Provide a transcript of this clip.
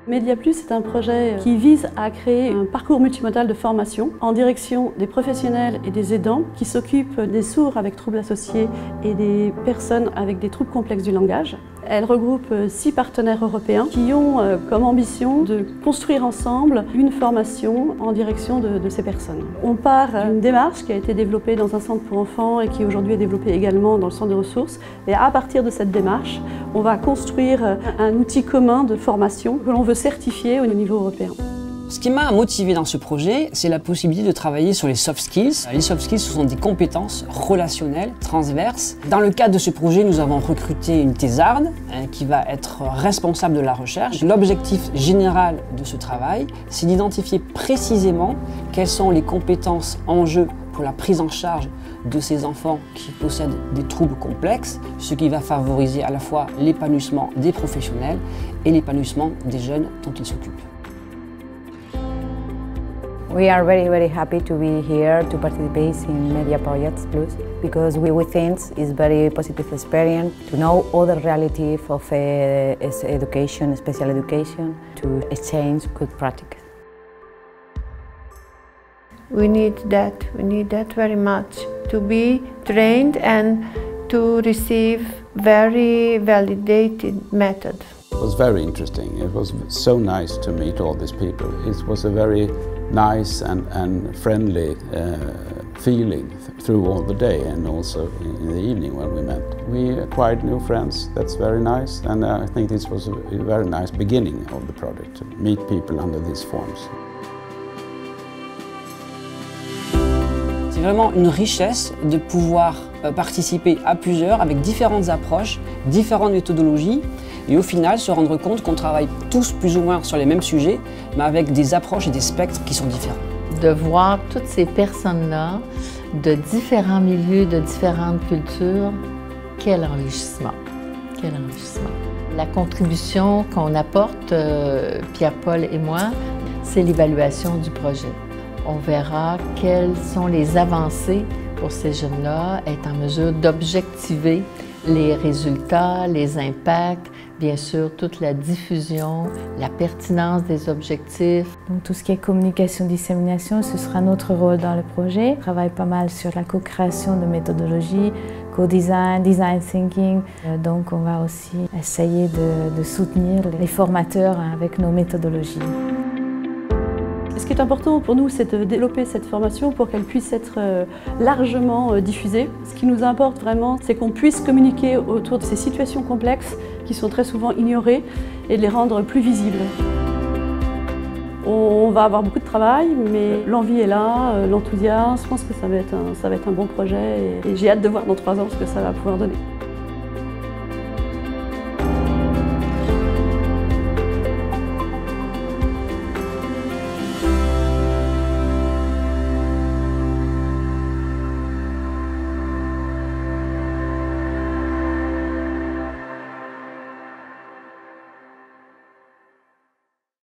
Media Plus est un projet qui vise à créer un parcours multimodal de formation en direction des professionnels et des aidants qui s'occupent des sourds avec troubles associés et des personnes avec des troubles complexes du langage. Elle regroupe 6 partenaires européens qui ont comme ambition de construire ensemble une formation en direction de ces personnes. On part d'une démarche qui a été développée dans un centre pour enfants et qui aujourd'hui est développée également dans le centre de ressources. Et à partir de cette démarche, on va construire un outil commun de formation que l'on veut certifier au niveau européen. Ce qui m'a motivé dans ce projet, c'est la possibilité de travailler sur les soft skills. Les soft skills, ce sont des compétences relationnelles, transverses. Dans le cadre de ce projet, nous avons recruté une thésarde qui va être responsable de la recherche. L'objectif général de ce travail, c'est d'identifier précisément quelles sont les compétences en jeu pour la prise en charge de ces enfants qui possèdent des troubles complexes, ce qui va favoriser à la fois l'épanouissement des professionnels et l'épanouissement des jeunes dont ils s'occupent. We are very happy to be here to participate in Media Projects Plus because we think it's very positive experience to know other reality of education, special education, to exchange good practices. We need that very much, to be trained and to receive very validated method. It was very interesting. It was so nice to meet all these people. It was a very nice and friendly feeling through all the day and also in the evening when we met. We acquired new friends, that's very nice, and I think this was a very nice beginning of the project, to meet people under these forms. C'est vraiment une richesse de pouvoir participer à plusieurs avec différentes approches, différentes méthodologies et au final se rendre compte qu'on travaille tous plus ou moins sur les mêmes sujets mais avec des approches et des spectres qui sont différents. De voir toutes ces personnes-là de différents milieux, de différentes cultures, quel enrichissement! Quel enrichissement! La contribution qu'on apporte, Pierre-Paul et moi, c'est l'évaluation du projet. On verra quelles sont les avancées pour ces jeunes-là, être en mesure d'objectiver les résultats, les impacts, bien sûr toute la diffusion, la pertinence des objectifs. Donc tout ce qui est communication, dissémination, ce sera notre rôle dans le projet. On travaille pas mal sur la co-création de méthodologies, co-design, design thinking. Donc on va aussi essayer de soutenir les formateurs avec nos méthodologies. Ce qui est important pour nous, c'est de développer cette formation pour qu'elle puisse être largement diffusée. Ce qui nous importe vraiment, c'est qu'on puisse communiquer autour de ces situations complexes qui sont très souvent ignorées et de les rendre plus visibles. On va avoir beaucoup de travail, mais l'envie est là, l'enthousiasme. Je pense que ça va être un bon projet et j'ai hâte de voir dans 3 ans ce que ça va pouvoir donner.